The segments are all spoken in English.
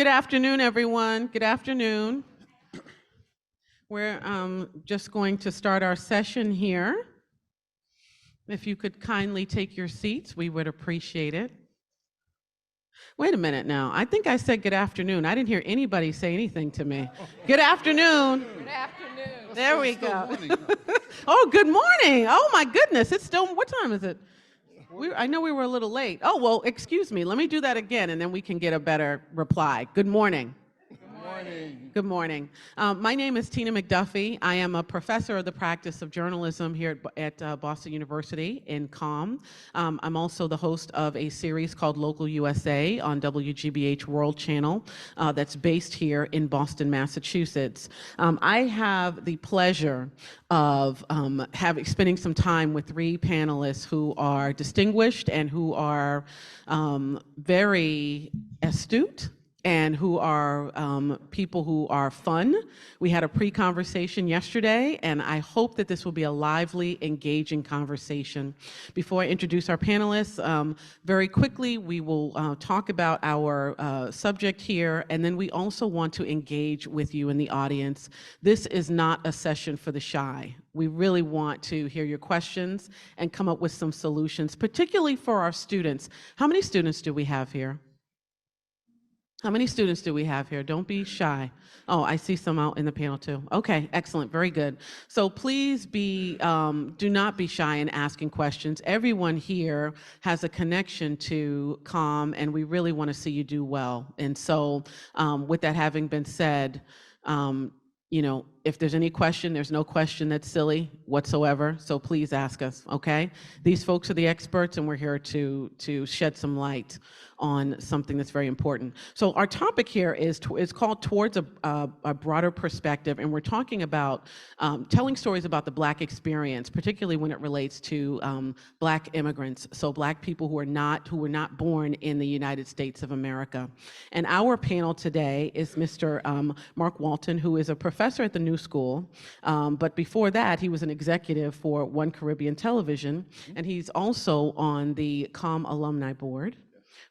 Good afternoon, everyone. Good afternoon. We're just going to start our session here. If you could kindly take your seats, we would appreciate it. Wait a minute now. I think I said good afternoon. I didn't hear anybody say anything to me. Good afternoon. Good afternoon. There we go. Oh, good morning. Oh, my goodness. It's still, what time is it? I know we were a little late. Oh, well, excuse me. Let me do that again, and then we can get a better reply. Good morning. Good morning. My name is Tina McDuffie. I am a professor of the practice of journalism here at Boston University in COM. I'm also the host of a series called Local USA on WGBH World Channel that's based here in Boston, Massachusetts. I have the pleasure of spending some time with three panelists who are distinguished and who are very astute, and who are people who are fun. We had a pre-conversation yesterday, and I hope that this will be a lively, engaging conversation. Before I introduce our panelists, very quickly, we will talk about our subject here, and then we also want to engage with you in the audience. This is not a session for the shy. We really want to hear your questions and come up with some solutions, particularly for our students. How many students do we have here? How many students do we have here? Don't be shy. Oh, I see some out in the panel too. Okay, excellent, very good. So please do not be shy in asking questions. Everyone here has a connection to COM, and we really want to see you do well. And so with that having been said, you know, if there's any question, there's no question that's silly whatsoever, so please ask us, okay? These folks are the experts, and we're here to shed some light on something that's very important. So our topic here is called Towards a Broader Perspective, and we're talking about telling stories about the Black experience, particularly when it relates to Black immigrants, so Black people who were not born in the United States of America. And our panel today is Mr. Mark Walton, who is a professor at the New School, but before that, he was an executive for One Caribbean Television, and he's also on the COM Alumni Board.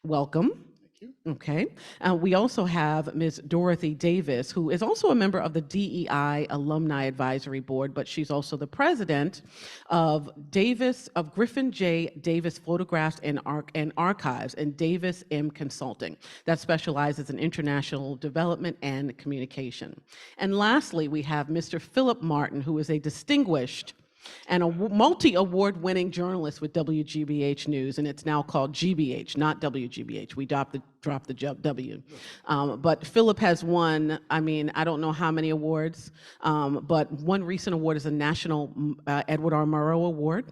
Welcome. Thank you. Okay. We also have Ms. Dorothy Davis, who is also a member of the DEI Alumni Advisory Board, but she's also the president of Griffith J. Davis Photographs and Archives and Davis M. Consulting that specializes in international development and communication. And lastly, we have Mr. Phillip Martin, who is a distinguished and a multi-award winning journalist with WGBH News, and it's now called GBH, not WGBH. We dropped the W. But Phillip has won, I don't know how many awards, but one recent award is a National Edward R. Murrow Award.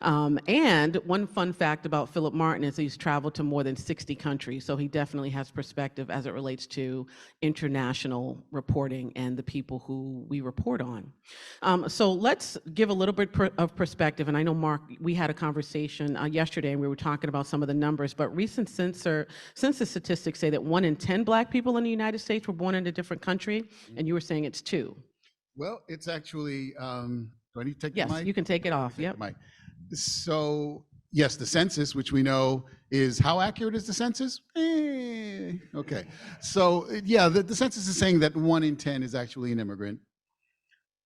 And one fun fact about Phillip Martin is he's traveled to more than 60 countries, so he definitely has perspective as it relates to international reporting and the people who we report on. So let's give a little bit of perspective, and I know, Mark, we had a conversation yesterday, and we were talking about some of the numbers, but recent census statistics say that 1 in 10 Black people in the United States were born in a different country, and you were saying it's 2. Well, it's actually, do I need to take the mic? Yes, you can take it off, yep. So, yes, the census, which we know is, how accurate is the census? Okay, so yeah, the census is saying that 1 in 10 is actually an immigrant.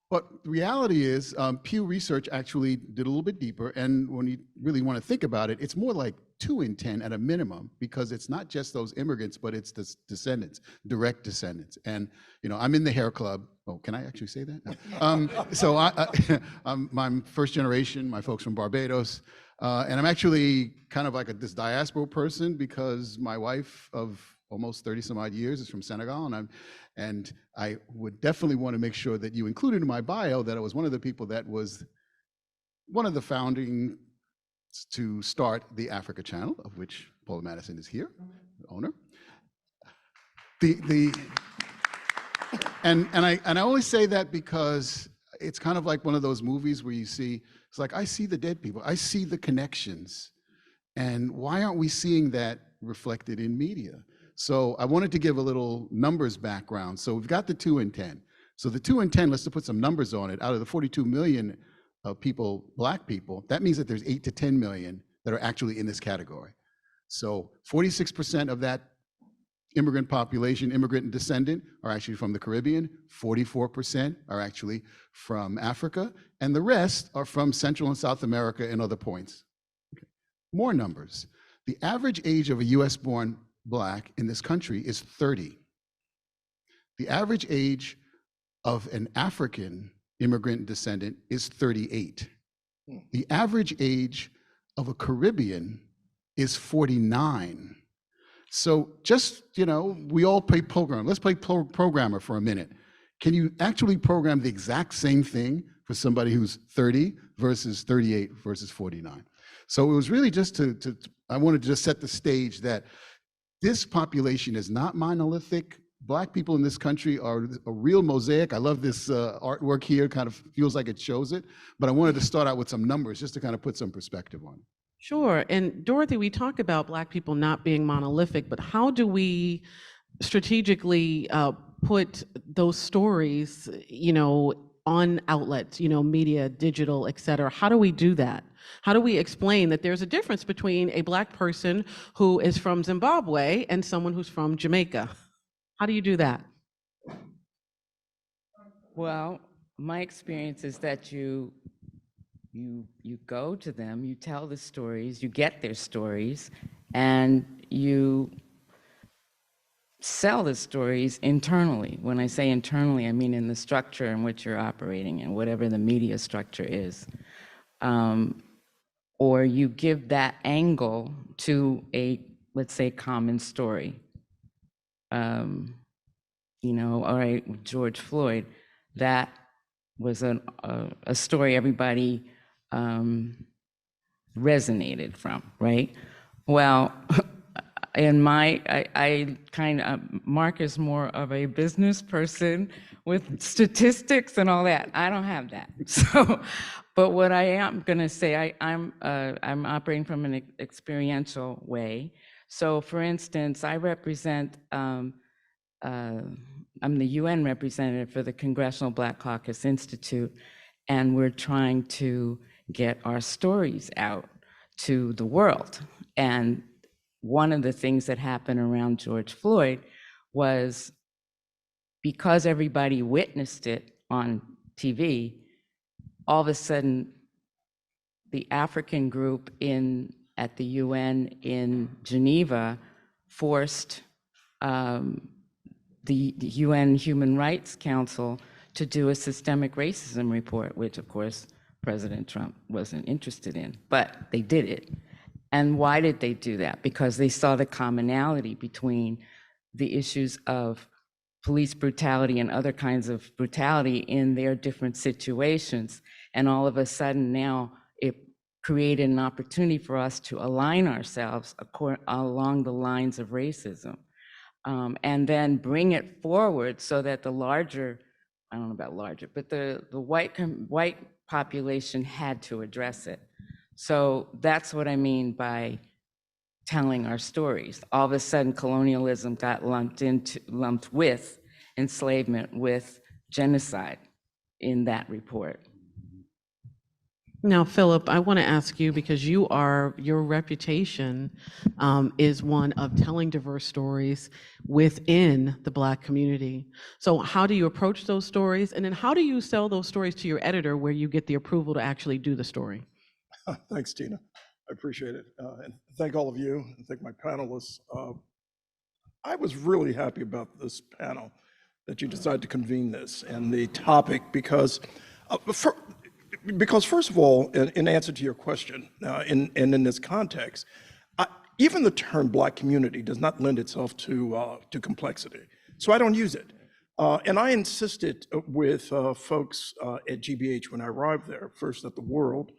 But the reality is, Pew Research actually did a little bit deeper, and when you really want to think about it, it's more like 2 in 10 at a minimum, because it's not just those immigrants, but it's the descendants, direct descendants. And you know, I'm in the hair club. Oh, can I actually say that? No. So I'm first generation. My folks from Barbados, and I'm actually kind of like this diaspora person, because my wife of almost 30 some odd years is from Senegal, and I would definitely want to make sure that you included in my bio that I was one of the people that was one of the founding to start the Africa Channel, of which Paula Madison is here, the owner. And I always say that because it's kind of like one of those movies where you see, it's like, I see the dead people, I see the connections, and why aren't we seeing that reflected in media? So I wanted to give a little numbers background. So we've got the 2 in 10. So the 2 in 10, let's put some numbers on it. Out of the 42 million people, Black people, that means that there's 8 to 10 million that are actually in this category. So 46% of that immigrant population, immigrant and descendant, are actually from the Caribbean. 44% are actually from Africa, and the rest are from Central and South America and other points. Okay. More numbers. The average age of a US-born Black in this country is 30. The average age of an African immigrant descendant is 38. The average age of a Caribbean is 49. So just, we all play programmer. Let's play programmer for a minute. Can you actually program the exact same thing for somebody who's 30 versus 38 versus 49? So it was really just I wanted to just set the stage that this population is not monolithic. Black people in this country are a real mosaic. I love this artwork here, kind of feels like it shows it. But I wanted to start out with some numbers just to kind of put some perspective on it. Sure. And Dorothy, we talk about Black people not being monolithic, but how do we strategically put those stories, on outlets, media, digital, et cetera? How do we do that? How do we explain that there's a difference between a Black person who is from Zimbabwe and someone who's from Jamaica? How do you do that? Well, my experience is that you go to them, you tell the stories, you get their stories, and you sell the stories internally. When I say internally, I mean in the structure in which you're operating and whatever the media structure is. Or you give that angle to a, let's say, common story. All right, George Floyd, that was a story everybody resonated from, right? Well, Mark is more of a business person with statistics and all that. I don't have that. So, but what I am gonna say, I'm operating from an experiential way. So for instance, I represent, I'm the UN representative for the Congressional Black Caucus Institute, and we're trying to get our stories out to the world. And one of the things that happened around George Floyd was, because everybody witnessed it on TV, all of a sudden the African group at the UN in Geneva forced the UN Human Rights Council to do a systemic racism report, which of course President Trump wasn't interested in, but they did it. And why did they do that? Because they saw the commonality between the issues of police brutality and other kinds of brutality in their different situations. And all of a sudden now it created an opportunity for us to align ourselves along the lines of racism. And then bring it forward so that the larger, I don't know about larger, but the white population had to address it. So that's what I mean by telling our stories. All of a sudden, colonialism got lumped with enslavement, with genocide in that report. Now, Phillip, I want to ask you, because your reputation is one of telling diverse stories within the Black community. So how do you approach those stories? And then how do you sell those stories to your editor where you get the approval to actually do the story? Thanks, Tina. I appreciate it. And thank all of you, and thank my panelists. I was really happy about this panel, that you decided to convene this and the topic, because first of all, in answer to your question, and in this context, even the term Black community does not lend itself to complexity. So I don't use it. And I insisted with folks at GBH when I arrived there, first at the World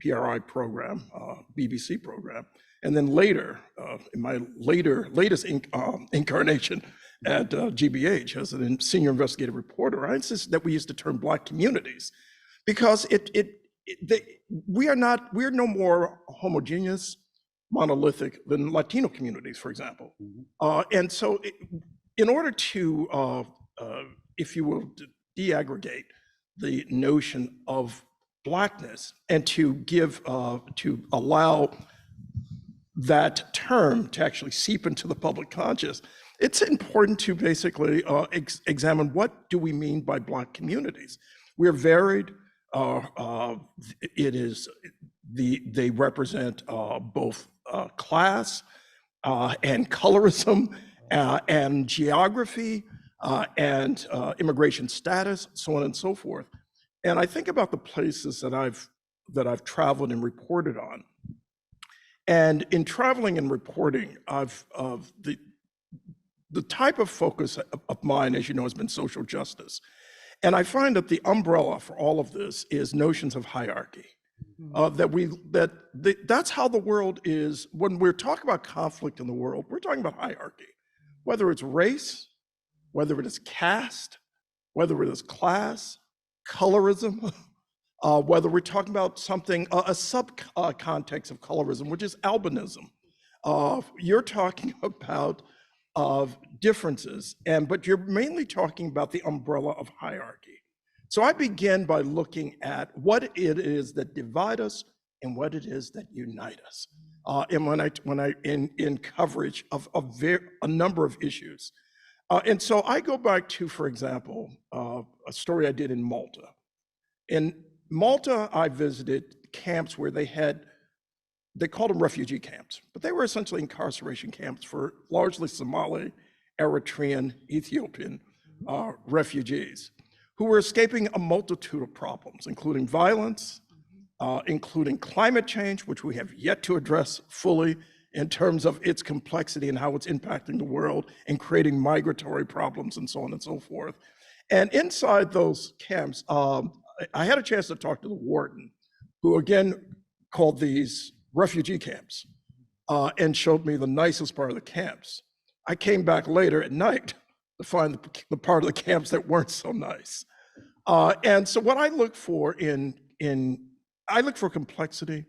PRI program, BBC program, and then later, in my latest incarnation at GBH as a senior investigative reporter, I insisted that we use the term Black communities, because we are no more homogeneous, monolithic than Latino communities, for example. And so in order to, if you will, de-aggregate the notion of Blackness and to allow that term to actually seep into the public conscious, it's important to basically examine what do we mean by Black communities. We're varied. They represent both class and colorism and geography and immigration status, so on and so forth. And I think about the places that I've traveled and reported on. And in traveling and reporting, the type of focus of mine, as you know, has been social justice. And I find that the umbrella for all of this is notions of hierarchy. That's how the world is. When we're talking about conflict in the world, we're talking about hierarchy, whether it's race, whether it is caste, whether it is class, colorism, whether we're talking about something, a sub-context of colorism, which is albinism. You're talking about differences, but you're mainly talking about the umbrella of hierarchy. So I begin by looking at what it is that divide us and what it is that unite us. And when I in coverage of a number of issues. And so I go back to, for example, a story I did in Malta. In Malta, I visited camps where they called them refugee camps, but they were essentially incarceration camps for largely Somali, Eritrean, Ethiopian refugees who were escaping a multitude of problems, including violence, including climate change, which we have yet to address fully in terms of its complexity and how it's impacting the world and creating migratory problems and so on and so forth. And inside those camps, I had a chance to talk to the warden, who again called these refugee camps and showed me the nicest part of the camps. I came back later at night to find the part of the camps that weren't so nice. And so what I look for I look for complexity.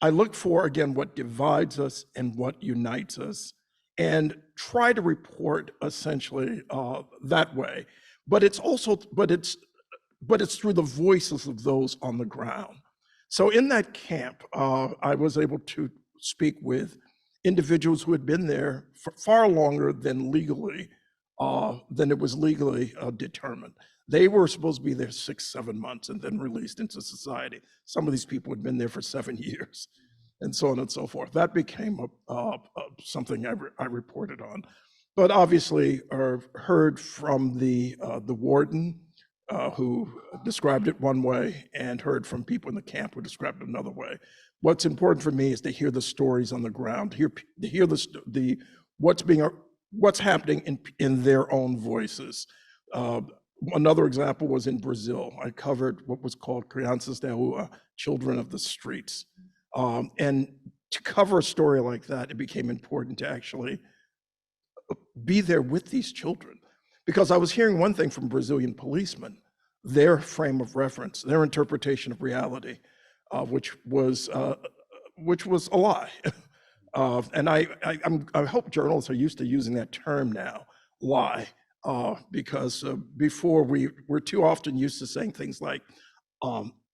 I look for, again, what divides us and what unites us, and try to report essentially that way. But it's through the voices of those on the ground. So in that camp, I was able to speak with individuals who had been there for far longer than it was legally determined. They were supposed to be there 6-7 months and then released into society. Some of these people had been there for 7 years, and so on and so forth. That became something I reported on. But obviously, heard from the warden, who described it one way, and heard from people in the camp who described it another way. What's important for me is to hear the stories on the ground, to hear what's happening in their own voices. Another example was in Brazil. I covered what was called crianças da rua, children of the streets. And to cover a story like that, it became important to actually be there with these children. Because I was hearing one thing from Brazilian policemen, their frame of reference, their interpretation of reality, which was a lie. And I hope journalists are used to using that term now, lie, because before we were too often used to saying things like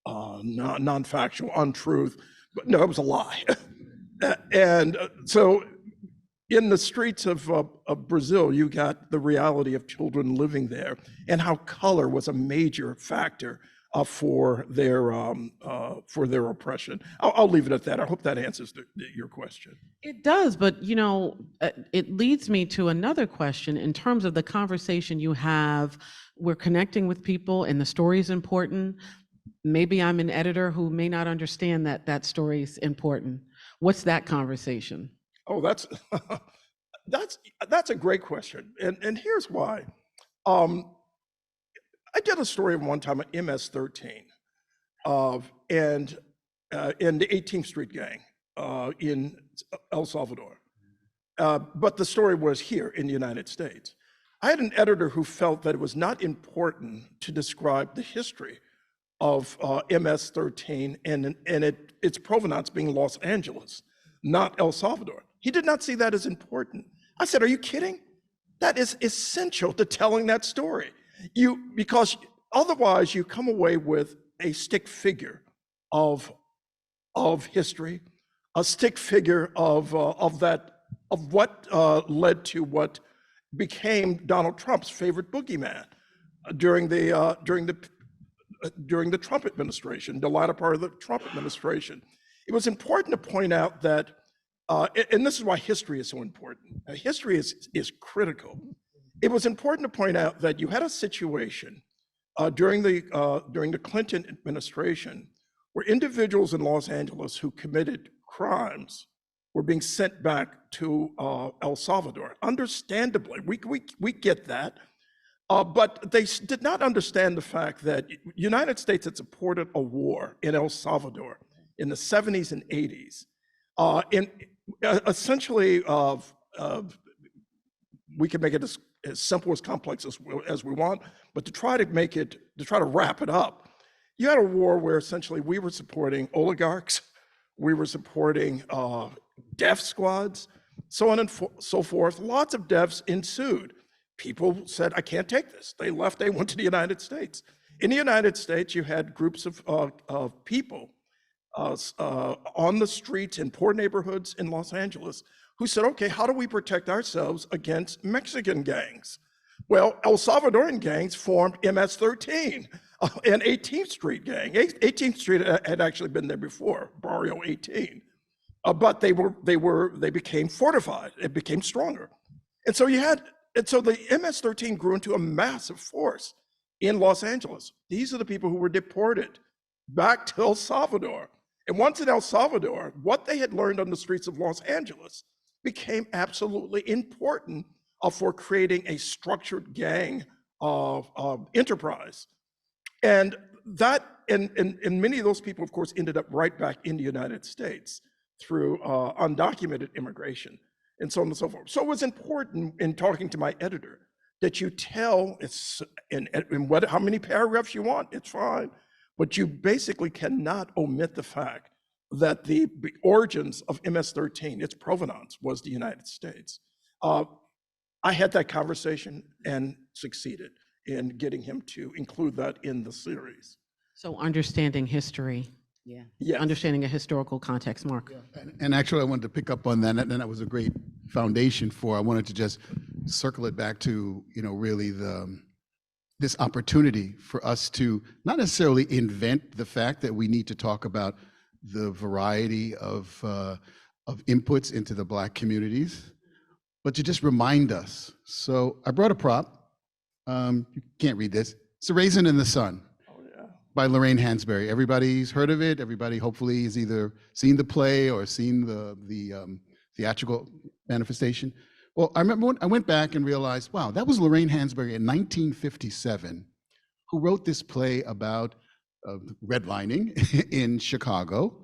non-factual, untruth, but no, it was a lie. And so in the streets of Brazil, you got the reality of children living there and how color was a major factor for their oppression. I'll leave it at that. I hope that answers your question. It does, but it leads me to another question in terms of the conversation you have. We're connecting with people and the story is important. Maybe I'm an editor who may not understand that story is important. What's that conversation? Oh, that's a great question, and here's why. I did a story one time at MS-13, and in the 18th Street gang in El Salvador, but the story was here in the United States. I had an editor who felt that it was not important to describe the history of MS-13 and its provenance being Los Angeles, not El Salvador. He did not see that as important. I said, are you kidding? That is essential to telling that story. Because otherwise you come away with a stick figure of history, a stick figure of what led to what became Donald Trump's favorite boogeyman during the Trump administration, the latter part of the Trump administration. It was important to point out that, and this is why history is so important. History is critical. It was important to point out that you had a situation during the Clinton administration where individuals in Los Angeles who committed crimes were being sent back to El Salvador. Understandably, we get that. But they did not understand the fact that the United States had supported a war in El Salvador in the 70s and 80s. Essentially, we can make it as simple, as complex as we want, but to try to wrap it up, you had a war where essentially we were supporting oligarchs, we were supporting death squads, so on and so forth. Lots of deaths ensued. People said, I can't take this. They left, they went to the United States. In the United States, you had groups of people on the streets in poor neighborhoods in Los Angeles who said, okay, how do we protect ourselves against Mexican gangs? Well, El Salvadoran gangs formed MS-13, an 18th Street gang. 18th Street had actually been there before, Barrio 18. But they became fortified, it became stronger. And so the MS-13 grew into a massive force in Los Angeles. These are the people who were deported back to El Salvador. And once in El Salvador, what they had learned on the streets of Los Angeles became absolutely important for creating a structured gang enterprise. And many of those people, of course, ended up right back in the United States through undocumented immigration and so on and so forth. So it was important in talking to my editor that you tell, how many paragraphs you want, it's fine, but you basically cannot omit the fact that the origins of MS-13, its provenance was the United States. I had that conversation and succeeded in getting him to include that in the series. So understanding history. Yeah. Yes. Understanding a historical context, Mark. And actually, I wanted to pick up on that, and that was a great foundation I wanted to just circle it back to, really this opportunity for us to not necessarily invent the fact that we need to talk about the variety of inputs into the Black communities, but to just remind us. So I brought a prop. You can't read this. It's A Raisin in the Sun. By Lorraine Hansberry. Everybody's heard of it. Everybody hopefully has either seen the play or seen the theatrical manifestation. Well, I remember when I went back and realized, wow, that was Lorraine Hansberry in 1957 who wrote this play about redlining in Chicago.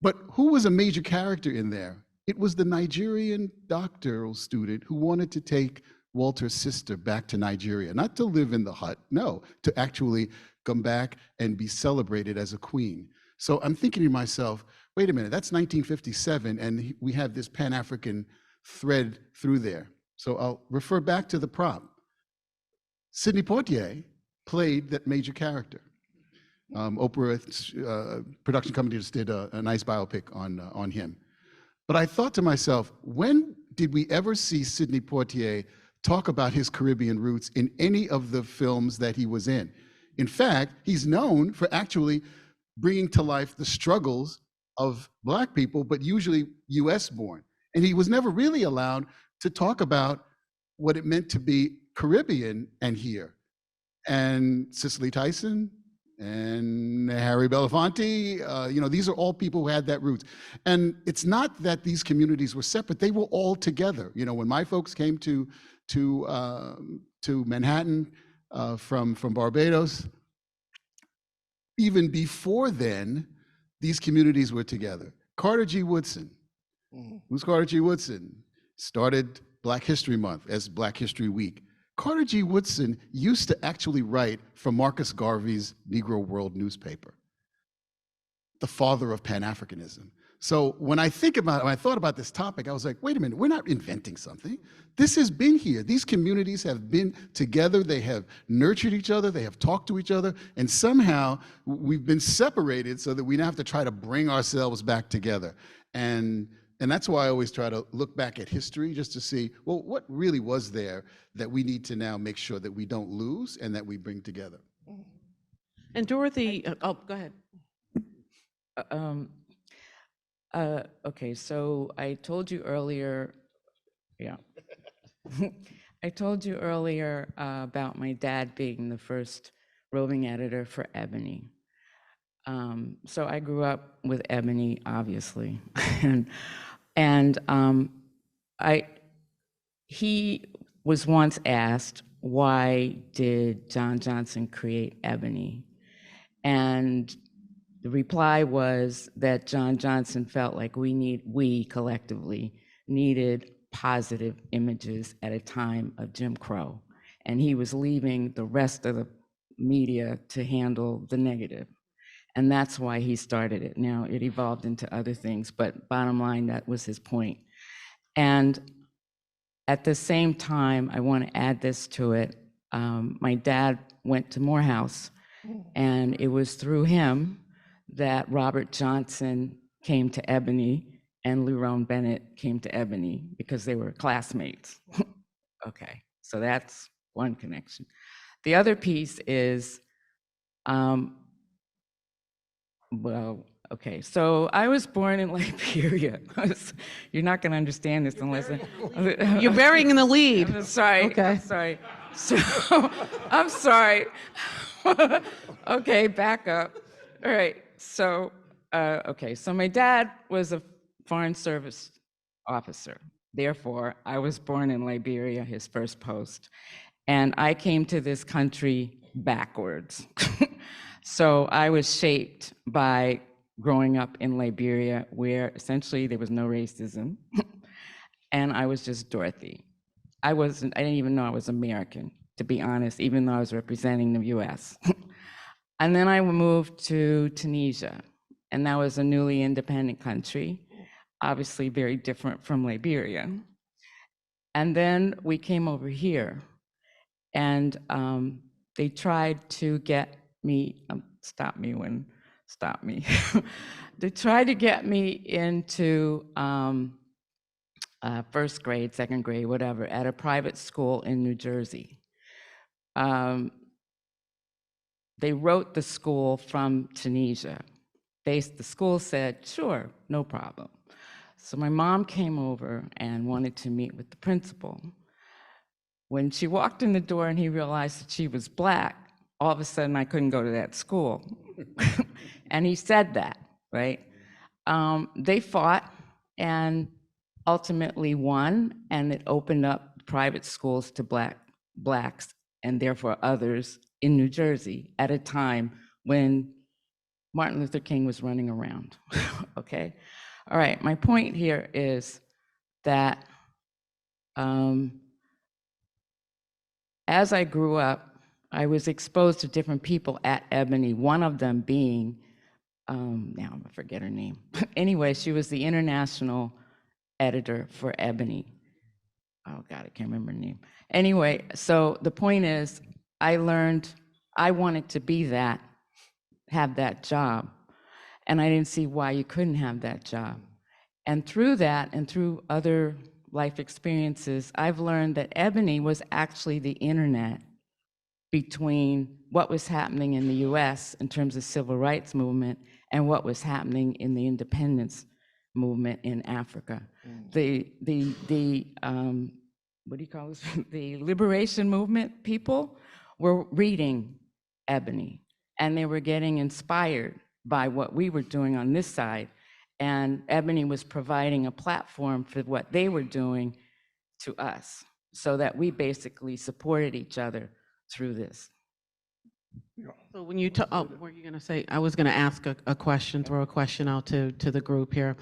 But who was a major character in there? It was the Nigerian doctoral student who wanted to take Walter's sister back to Nigeria, not to live in the hut, no, to actually come back and be celebrated as a queen. So I'm thinking to myself, wait a minute, that's 1957, and we have this Pan-African thread through there. So I'll refer back to the prop. Sidney Poitier played that major character. Oprah's production company just did a nice biopic on him. But I thought to myself, when did we ever see Sidney Poitier talk about his Caribbean roots in any of the films that he was in? In fact, he's known for actually bringing to life the struggles of Black people, but usually US born. And he was never really allowed to talk about what it meant to be Caribbean and here. And Cicely Tyson and Harry Belafonte, these are all people who had that roots. And it's not that these communities were separate, they were all together. When my folks came to Manhattan, from Barbados, even before then, these communities were together. Carter G. Woodson, who's Carter G. Woodson? Started Black History Month as Black History Week. Carter G. Woodson used to actually write for Marcus Garvey's Negro World newspaper, the father of Pan-Africanism. So when I thought about this topic, I was like, wait a minute, we're not inventing something. This has been here. These communities have been together. They have nurtured each other. They have talked to each other. And somehow we've been separated so that we now have to try to bring ourselves back together. And that's why I always try to look back at history just to see, well, what really was there that we need to now make sure that we don't lose and that we bring together. And Dorothy, oh, go ahead. Okay, so I told you earlier, yeah. I told you earlier about my dad being the first roving editor for Ebony. So I grew up with Ebony, obviously, and he was once asked, why did John Johnson create Ebony? And the reply was that John Johnson felt like we collectively needed positive images at a time of Jim Crow, and he was leaving the rest of the media to handle the negative. And that's why he started it. Now, it evolved into other things, but bottom line, that was his point. And at the same time, I want to add this to it. My dad went to Morehouse, and it was through him that Robert Johnson came to Ebony and Lerone Bennett came to Ebony because they were classmates. Okay, so that's one connection. The other piece is, well, okay, so I was born in Liberia. You're not going to understand this unless You're burying in the lead. I'm sorry. Okay. I'm sorry. So I'm sorry. Okay, back up. All right. So okay. So my dad was a Foreign Service officer. Therefore, I was born in Liberia, his first post, and I came to this country backwards. So I was shaped by growing up in Liberia, where essentially there was no racism, and I was just Dorothy. I didn't even know I was American, to be honest, even though I was representing the US. And then I moved to Tunisia, and that was a newly independent country, obviously very different from Liberia. And then we came over here, and they tried to get me, stop me. They tried to get me into first grade, second grade, whatever, at a private school in New Jersey. They wrote the school from Tunisia. The school said, sure, no problem. So my mom came over and wanted to meet with the principal. When she walked in the door and he realized that she was Black, all of a sudden I couldn't go to that school. And he said that, right? They fought and ultimately won, and it opened up private schools to Blacks and therefore others in New Jersey at a time when Martin Luther King was running around, okay? All right, my point here is that as I grew up, I was exposed to different people at Ebony, one of them being, now I'm gonna forget her name. Anyway, she was the international editor for Ebony. Oh God, I can't remember her name. Anyway, so the point is, I learned I wanted to be that, have that job, and I didn't see why you couldn't have that job. And through that, and through other life experiences, I've learned that Ebony was actually the internet between what was happening in the US in terms of civil rights movement and what was happening in the independence movement in Africa. The what do you call this? The liberation movement people were reading Ebony, and they were getting inspired by what we were doing on this side. And Ebony was providing a platform for what they were doing to us, so that we basically supported each other through this. So when you talk, oh, were you going to say? I was going to ask a question, throw a question out to the group here.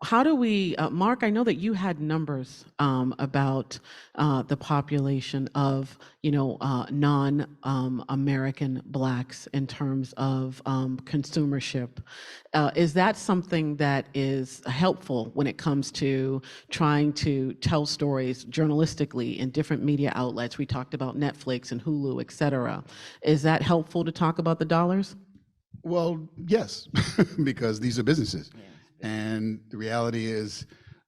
How do we, Mark? I know that you had numbers about the population of, non-American Blacks in terms of consumership. Is that something that is helpful when it comes to trying to tell stories journalistically in different media outlets? We talked about Netflix and Hulu, et cetera. Is that helpful to talk about the dollars? Well, yes, because these are businesses. And the reality is,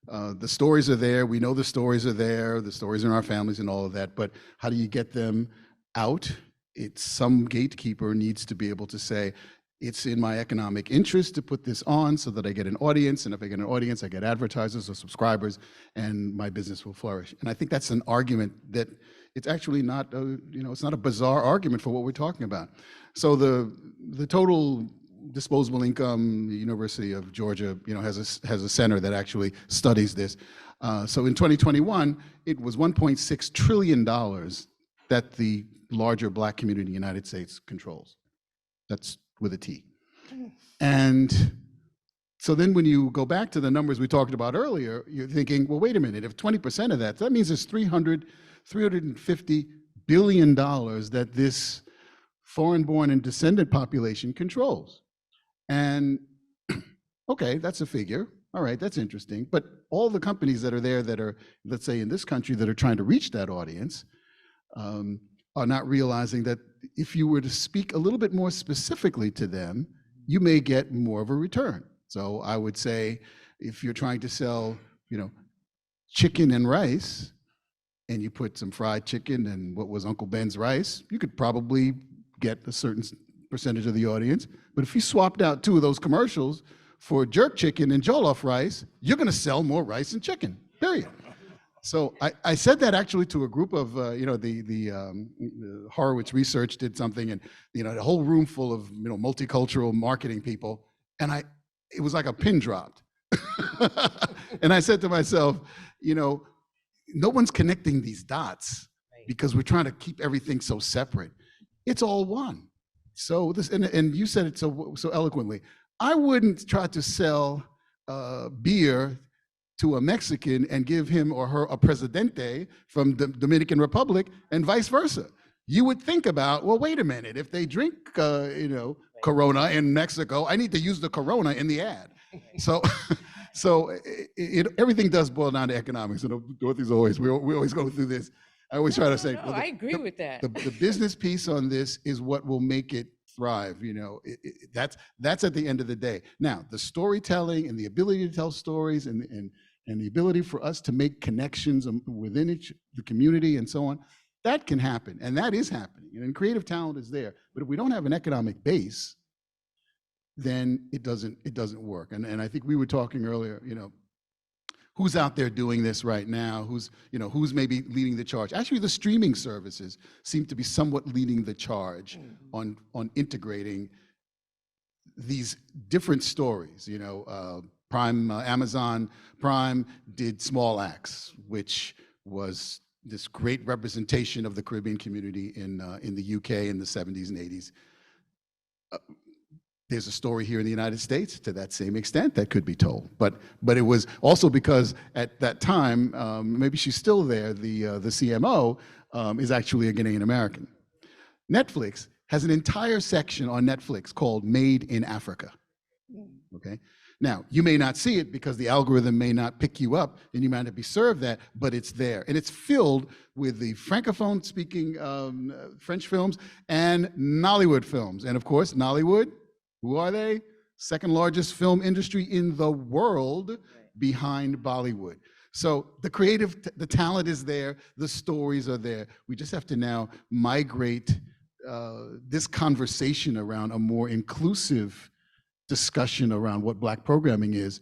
the stories are there. We know the stories are there. The stories in our families and all of that. But how do you get them out? It's some gatekeeper needs to be able to say, it's in my economic interest to put this on so that I get an audience. And if I get an audience, I get advertisers or subscribers, and my business will flourish. And I think that's an argument that it's actually not, it's not a bizarre argument for what we're talking about. So the total disposable income, the University of Georgia, has a center that actually studies this. So in 2021, it was $1.6 trillion that the larger Black community in the United States controls. That's with a T. And so then when you go back to the numbers we talked about earlier, you're thinking, well, wait a minute, if 20% of that means there's $350 billion that this foreign-born and descendant population controls. And okay, that's a figure. All right, that's interesting. But all the companies that are there that are, let's say in this country, that are trying to reach that audience are not realizing that if you were to speak a little bit more specifically to them, you may get more of a return. So I would say if you're trying to sell, chicken and rice, and you put some fried chicken and what was Uncle Ben's rice, you could probably get a certain percentage of the audience. But if you swapped out 2 of those commercials for jerk chicken and jollof rice, you're gonna sell more rice and chicken, period. So I said that actually to a group of, the Horowitz Research did something, and a whole room full of multicultural marketing people, and it was like a pin dropped. And I said to myself, no one's connecting these dots because we're trying to keep everything so separate. It's all one. So this, and you said it so eloquently. I wouldn't try to sell beer to a Mexican and give him or her a Presidente from the Dominican Republic and vice versa. You would think about, well, wait a minute, if they drink, Corona in Mexico, I need to use the Corona in the ad. So, everything does boil down to economics. Dorothy's we always go through this. I always try to say, well, I agree with that. The business piece on this is what will make it thrive. That's at the end of the day. Now, the storytelling and the ability to tell stories and the ability for us to make connections within the community and so on, that can happen, and that is happening. And creative talent is there. But if we don't have an economic base, then it doesn't work. And I think we were talking earlier, who's out there doing this right now? Who's maybe leading the charge? Actually, the streaming services seem to be somewhat leading the charge on integrating these different stories. Amazon Prime did Small Acts, which was this great representation of the Caribbean community in the UK in the 70s and 80s. There's a story here in the United States to that same extent that could be told, but it was also because at that time, maybe she's still there, the CMO is actually a Ghanaian American. Netflix has an entire section on Netflix called Made in Africa, okay? Now, you may not see it because the algorithm may not pick you up and you might not be served that, but it's there. And it's filled with the Francophone speaking French films and Nollywood films. And of course, Nollywood, who are they? Second largest film industry in the world behind Bollywood. So the talent is there, the stories are there. We just have to now migrate this conversation around a more inclusive discussion around what Black programming is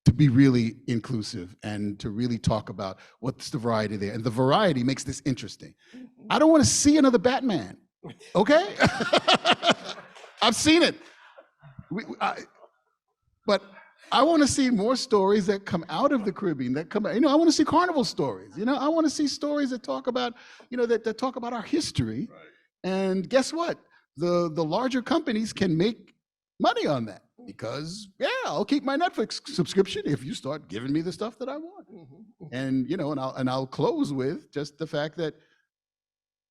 to be really inclusive and to really talk about what's the variety there. And the variety makes this interesting. I don't want to see another Batman, okay? I've seen it. But I want to see more stories that come out of the Caribbean, I want to see carnival stories. I want to see stories that talk about, that talk about our history. Right. And guess what? The larger companies can make money on that because, I'll keep my Netflix subscription if you start giving me the stuff that I want. And, and I'll close with just the fact that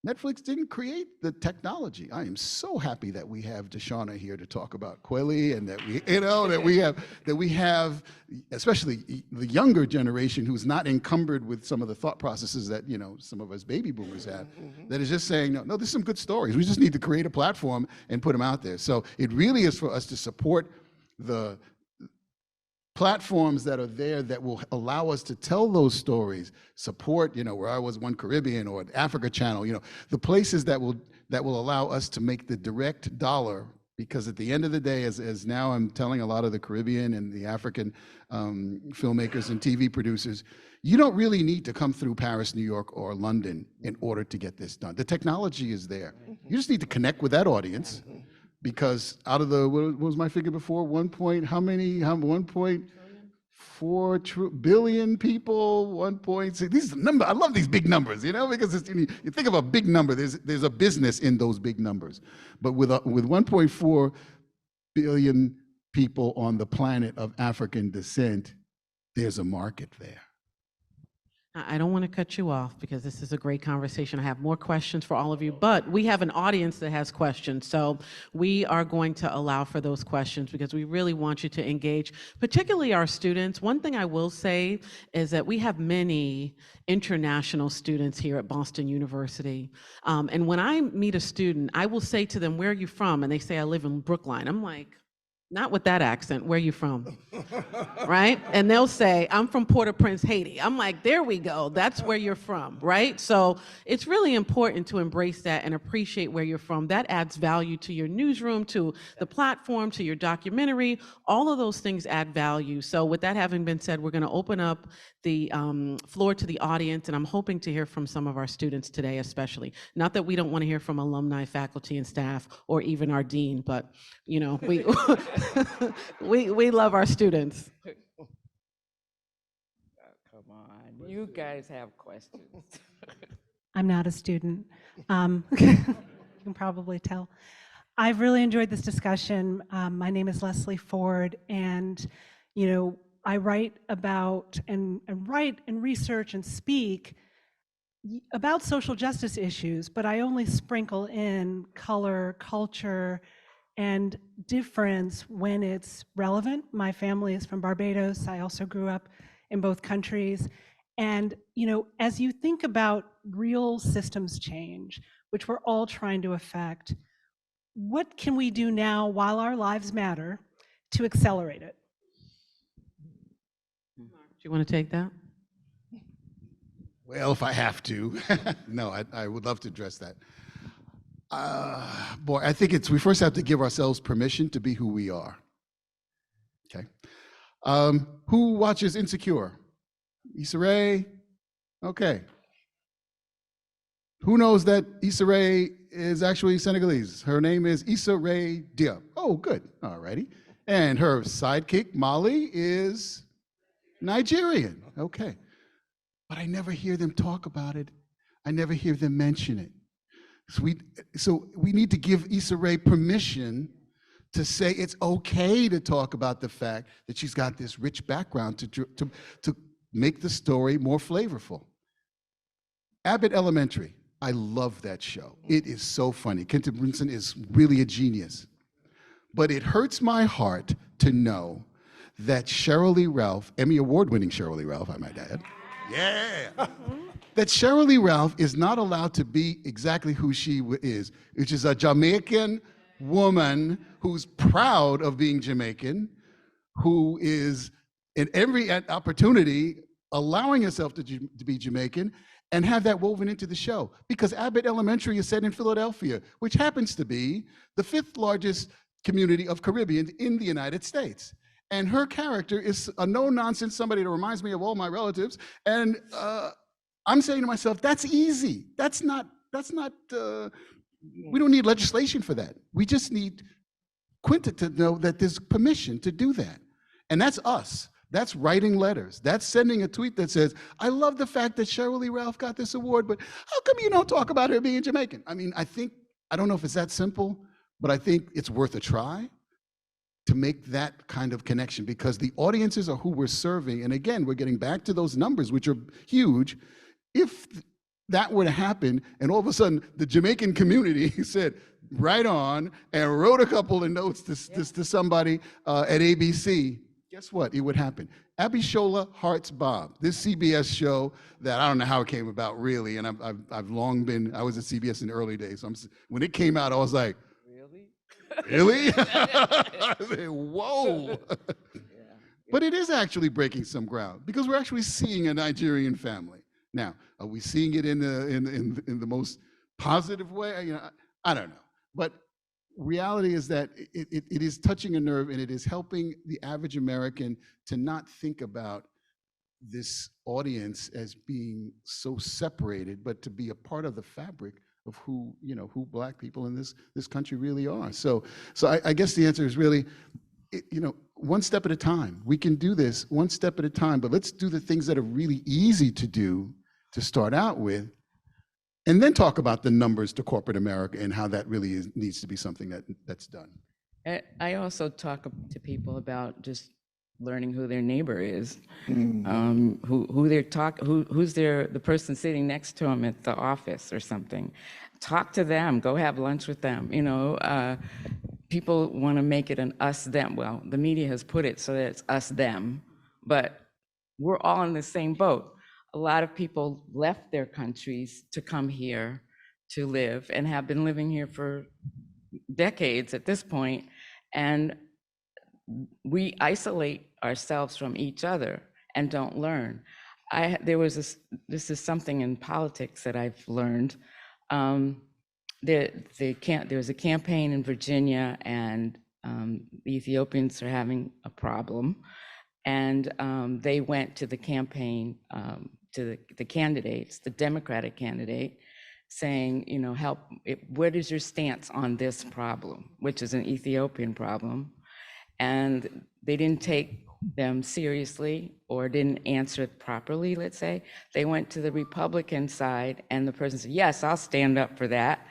Netflix didn't create the technology. I am so happy that we have Deshauna here to talk about Quelly, and that we have, especially the younger generation who's not encumbered with some of the thought processes that some of us baby boomers have. That is just saying, no, there's some good stories. We just need to create a platform and put them out there. So it really is for us to support the platforms that are there that will allow us to tell those stories, support, where I was One Caribbean or Africa Channel, the places that will allow us to make the direct dollar. Because at the end of the day, as now I'm telling a lot of the Caribbean and the African filmmakers and TV producers, you don't really need to come through Paris, New York, or London in order to get this done. The technology is there. You just need to connect with that audience, because out of the, what was my figure before? 1.4 billion people, 1.6. These are numbers. I love these big numbers, because you think of a big number. There's a business in those big numbers. But with 1.4 billion people on the planet of African descent, there's a market there. I don't want to cut you off because this is a great conversation. I have more questions for all of you, but we have an audience that has questions. So we are going to allow for those questions because we really want you to engage, particularly our students. One thing I will say is that we have many international students here at Boston University. And when I meet a student, I will say to them, "Where are you from?" And they say, "I live in Brookline." I'm like, "Not with that accent, where are you from?" Right? And they'll say, "I'm from Port-au-Prince, Haiti." I'm like, there we go, that's where you're from, right? So it's really important to embrace that and appreciate where you're from. That adds value to your newsroom, to the platform, to your documentary. All of those things add value. So with that having been said, we're gonna open up the floor to the audience, and I'm hoping to hear from some of our students today especially. Not that we don't wanna hear from alumni, faculty, and staff, or even our dean, but we we love our students. Come on, you guys have questions. I'm not a student. You can probably tell. I've really enjoyed this discussion. My name is Leslie Ford, and I write about and write and research and speak about social justice issues, but I only sprinkle in color, culture, and difference when it's relevant. My family is from Barbados. I also grew up in both countries. And as you think about real systems change, which we're all trying to affect, what can we do now while our lives matter to accelerate it? Do you want to take that? Well, if I have to. No, I would love to address that. Boy, I think we first have to give ourselves permission to be who we are. Okay. Who watches Insecure? Issa Rae? Okay. Who knows that Issa Rae is actually Senegalese? Her name is Issa Rae Diop. Oh, good. All righty. And her sidekick, Molly, is Nigerian. Okay. But I never hear them talk about it. I never hear them mention it. So we need to give Issa Rae permission to say it's okay to talk about the fact that she's got this rich background to make the story more flavorful. Abbott Elementary, I love that show. It is so funny. Kenton Brinson is really a genius. But it hurts my heart to know that Sheryl Lee Ralph, Emmy Award-winning Sheryl Lee Ralph, I might add, that Sheryl Lee Ralph is not allowed to be exactly who she is, which is a Jamaican woman who's proud of being Jamaican, who is in every opportunity allowing herself to be Jamaican, and have that woven into the show. Because Abbott Elementary is set in Philadelphia, which happens to be the 5th largest community of Caribbeans in the United States. And her character is a no-nonsense somebody that reminds me of all my relatives. And I'm saying to myself, that's easy. That's not, we don't need legislation for that. We just need Quinta to know that there's permission to do that. And that's us. That's writing letters. That's sending a tweet that says, "I love the fact that Sheryl Lee Ralph got this award, but how come you don't talk about her being Jamaican?" I mean, I don't know if it's that simple, but I think it's worth a try to make that kind of connection, because the audiences are who we're serving. And again, we're getting back to those numbers, which are huge. If that were to happen, and all of a sudden the Jamaican community said, right on, and wrote a couple of notes to somebody at ABC, guess what? It would happen. Abishola Hearts Bob, this CBS show that I don't know how it came about really, and I've long been, I was at CBS in the early days, so when it came out, I was like, really? I said, whoa. But it is actually breaking some ground because we're actually seeing a Nigerian family. Now, are we seeing it in the most positive way? You know, I don't know. But reality is that it is touching a nerve, and it is helping the average American to not think about this audience as being so separated, but to be a part of the fabric of who, you know, who Black people in this country really are. So I guess the answer is really, you know, one step at a time. We can do this one step at a time, but let's do the things that are really easy to do to start out with, and then talk about the numbers to corporate America and how that really needs to be something that's done. I also talk to people about just learning who their neighbor is, who they're who's the person sitting next to them at the office or something. Talk to them, go have lunch with them. You know, people want to make it an us them. Well, the media has put it so that it's us them, but we're all in the same boat. A lot of people left their countries to come here to live and have been living here for decades at this point, and we isolate ourselves from each other and don't learn. This is something in politics that I've learned. There was a campaign in Virginia, and the Ethiopians are having a problem, and they went to the campaign, to the candidates, the Democratic candidate, saying, you know, what is your stance on this problem, which is an Ethiopian problem? And they didn't take them seriously or didn't answer it properly, let's say. They went to the Republican side, and the person said, yes, I'll stand up for that.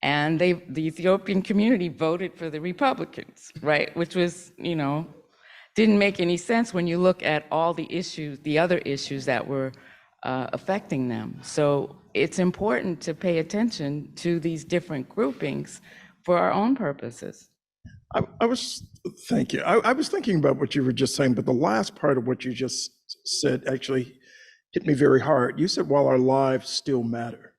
And the Ethiopian community voted for the Republicans, right? Which was, you know, didn't make any sense when you look at all the issues, the other issues that were affecting them. So it's important to pay attention to these different groupings for our own purposes. Thank you. I was thinking about what you were just saying, but the last part of what you just said actually hit me very hard. You said, while our lives still matter.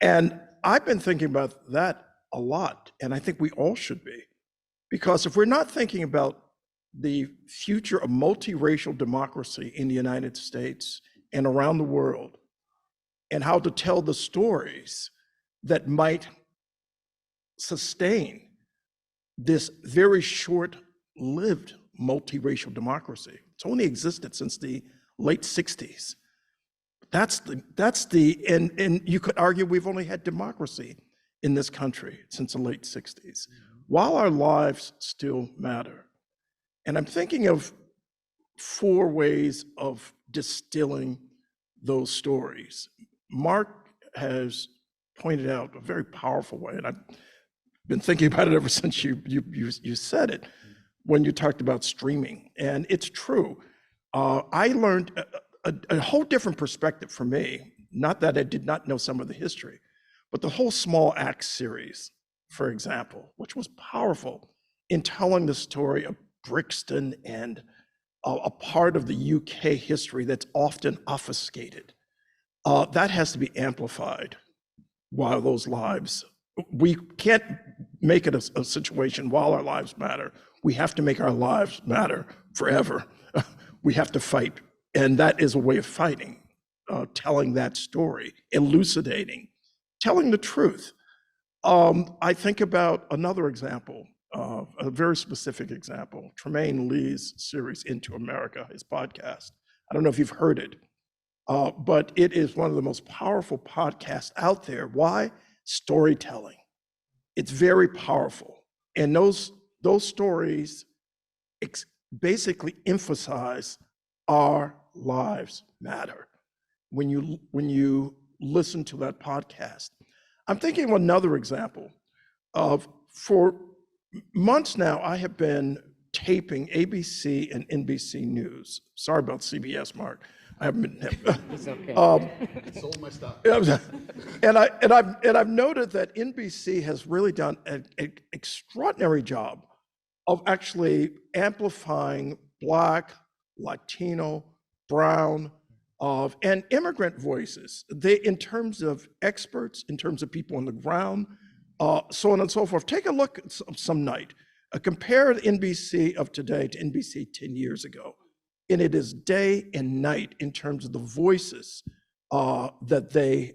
And I've been thinking about that a lot, and I think we all should be. Because if we're not thinking about the future of multiracial democracy in the United States and around the world, and how to tell the stories that might sustain this very short-lived multiracial democracy. It's only existed since the late 60s. And you could argue we've only had democracy in this country since the late 60s, while our lives still matter. And I'm thinking of 4 ways of distilling those stories. Mark has pointed out a very powerful way, and I've been thinking about it ever since you said it, when you talked about streaming. And it's true. I learned a whole different perspective for me, not that I did not know some of the history, but the whole Small Axe series, for example, which was powerful in telling the story of Brixton and a part of the UK history that's often obfuscated. That has to be amplified while those lives, we can't make it a situation while our lives matter. We have to make our lives matter forever. We have to fight. And that is a way of fighting, telling that story, elucidating, telling the truth. I think about another example, a very specific example, Tremaine Lee's series, Into America, his podcast. I don't know if you've heard it, but it is one of the most powerful podcasts out there. Why? Storytelling. It's very powerful. And those stories basically emphasize our lives matter. When you listen to that podcast, I'm thinking of another example of, for months now, I have been taping ABC and NBC News. Sorry about CBS, Mark. I haven't been. It's okay. Sold my stock. And I've noted that NBC has really done an extraordinary job of actually amplifying Black, Latino, Brown, and immigrant voices. They, in terms of experts, in terms of people on the ground, so on and so forth. Take a look some night. Compare the NBC of today to NBC 10 years ago. And it is day and night in terms of the voices that they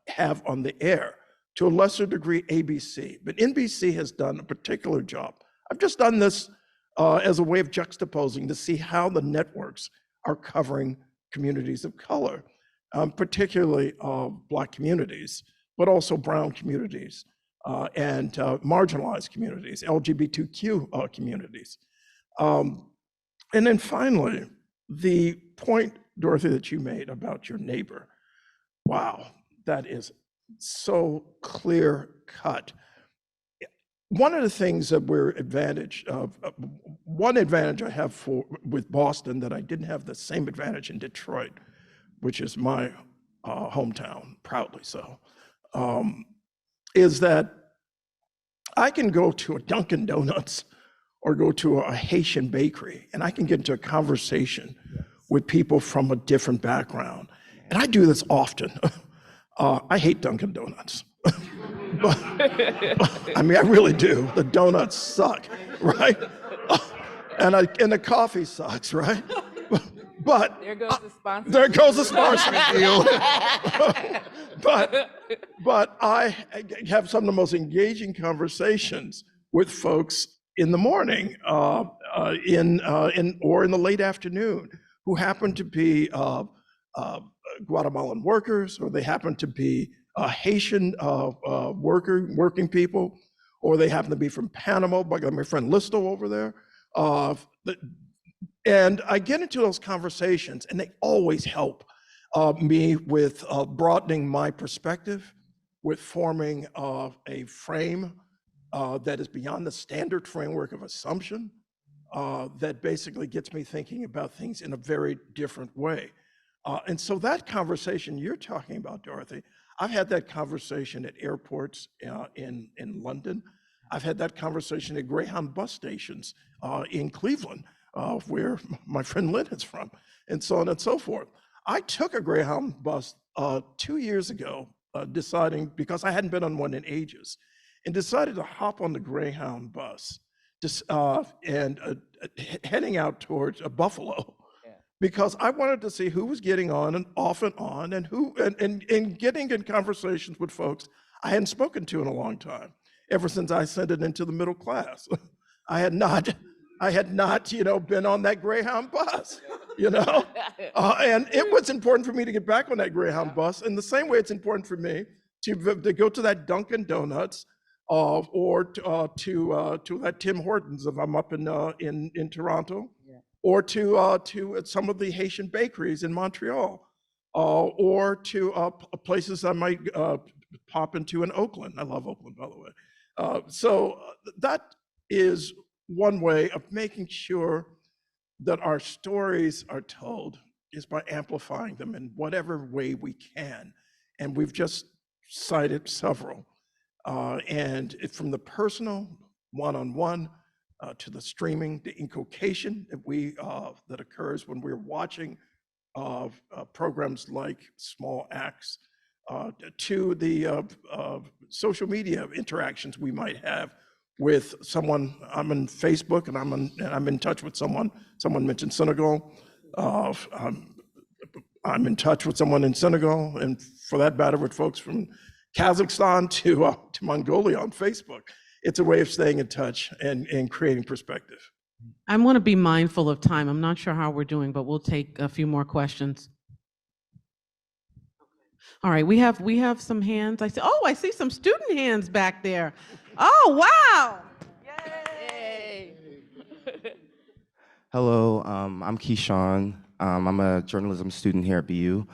have on the air. To a lesser degree, ABC. But NBC has done a particular job. I've just done this as a way of juxtaposing to see how the networks are covering communities of color, particularly Black communities, but also brown communities and marginalized communities, LGBTQ communities. And then finally, the point, Dorothy, that you made about your neighbor. Wow, that is so clear cut. One of the things that we're one advantage I have with Boston that I didn't have the same advantage in Detroit, which is my hometown, proudly so, is that I can go to a Dunkin' Donuts or go to a Haitian bakery, and I can get into a conversation with people from a different background. And I do this often. I hate Dunkin' Donuts. but, I mean, I really do. The donuts suck, right? And the coffee sucks, right? But There goes the sponsor. there goes the sponsoring deal. but I have some of the most engaging conversations with folks in the morning, or in the late afternoon, who happen to be Guatemalan workers, or they happen to be Haitian working people, or they happen to be from Panama, like my friend Listo over there. And I get into those conversations, and they always help me with broadening my perspective, with forming a frame that is beyond the standard framework of assumption, that basically gets me thinking about things in a very different way. And so that conversation you're talking about, Dorothy, I've had that conversation at airports in London. I've had that conversation at Greyhound bus stations in Cleveland, where my friend Lynn is from, and so on and so forth. I took a Greyhound bus 2 years ago, deciding, because I hadn't been on one in ages, and decided to hop on the Greyhound bus and heading out towards Buffalo, because I wanted to see who was getting on and off and on, and who and getting in conversations with folks I hadn't spoken to in a long time, ever since I ascended into the middle class. I had not, been on that Greyhound bus, and it was important for me to get back on that Greyhound bus. In the same way, it's important for me to go to that Dunkin' Donuts, or to that Tim Hortons if I'm up in Toronto, or to some of the Haitian bakeries in Montreal, or to places I might pop into in Oakland. I love Oakland, by the way. So that is one way of making sure that our stories are told, is by amplifying them in whatever way we can. And we've just cited several. And from the personal, one-on-one, to the streaming, the inculcation that occurs when we're watching programs like Small Acts, to the social media interactions we might have with someone. I'm on Facebook, and I'm in touch with someone. Someone mentioned Senegal. I'm in touch with someone in Senegal, and for that matter, with folks from Kazakhstan to Mongolia on Facebook. It's a way of staying in touch and creating perspective. I want to be mindful of time. I'm not sure how we're doing, but we'll take a few more questions. All right, we have some hands. I see some student hands back there. Oh, wow. Yay. Hello, I'm Keyshawn. I'm a journalism student here at BU.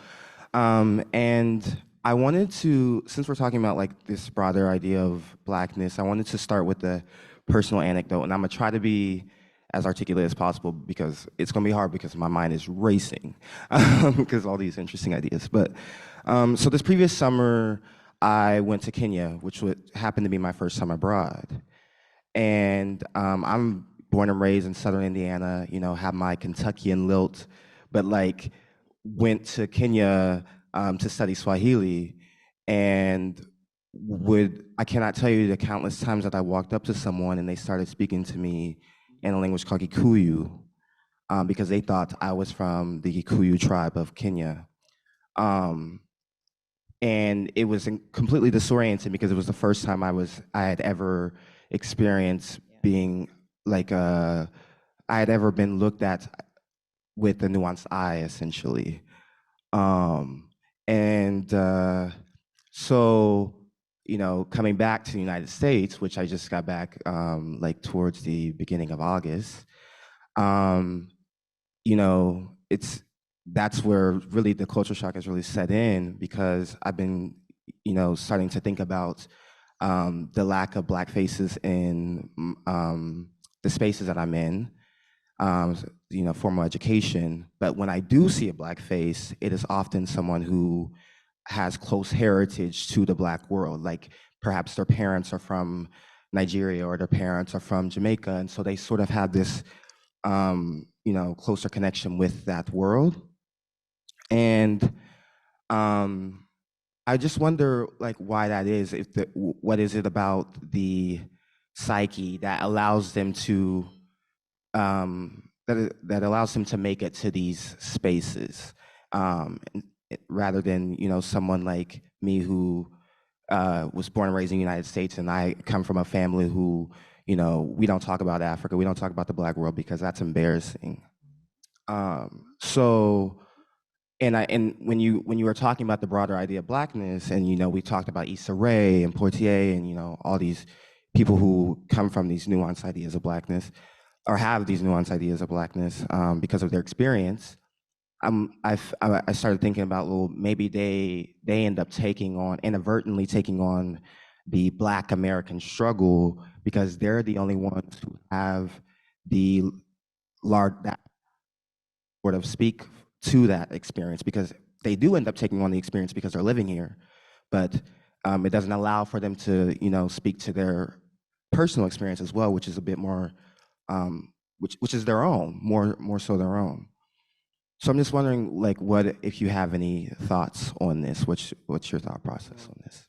And I wanted to, since we're talking about like this broader idea of Blackness, I wanted to start with a personal anecdote, and I'm gonna try to be as articulate as possible, because it's gonna be hard because my mind is racing because all these interesting ideas. But so this previous summer, I went to Kenya, which happened to be my first time abroad. And I'm born and raised in Southern Indiana, have my Kentuckian lilt, but like went to Kenya to study Swahili. And I cannot tell you the countless times that I walked up to someone and they started speaking to me in a language called Kikuyu, because they thought I was from the Kikuyu tribe of Kenya. And it was completely disorienting because it was the first time I had ever experienced being like I had ever been looked at with a nuanced eye, essentially. So, you know, coming back to the United States, which I just got back like towards the beginning of August, you know, that's where really the culture shock has really set in, because I've been, you know, starting to think about the lack of Black faces in the spaces that I'm in, you know, formal education. But when I do see a Black face, it is often someone who has close heritage to the Black world, like perhaps their parents are from Nigeria or their parents are from Jamaica, and so they sort of have this, you know, closer connection with that world. And I just wonder, like, why that is. What is it about the psyche that allows them to that allows them to make it to these spaces, rather than, you know, someone like me who was born and raised in the United States, and I come from a family who, you know, we don't talk about Africa, we don't talk about the Black world because that's embarrassing. And when you were talking about the broader idea of Blackness, and, you know, we talked about Issa Rae and Portier and, you know, all these people who come from these nuanced ideas of Blackness, or have these nuanced ideas of Blackness because of their experience. I started thinking about, well, maybe they end up inadvertently taking on the Black American struggle because they're the only ones who have the that sort of speak to that experience, because they do end up taking on the experience because they're living here, but it doesn't allow for them to, you know, speak to their personal experience as well, which is a bit more, which is their own, more so their own. So I'm just wondering, like, what if you have any thoughts on this? What's your thought process on this?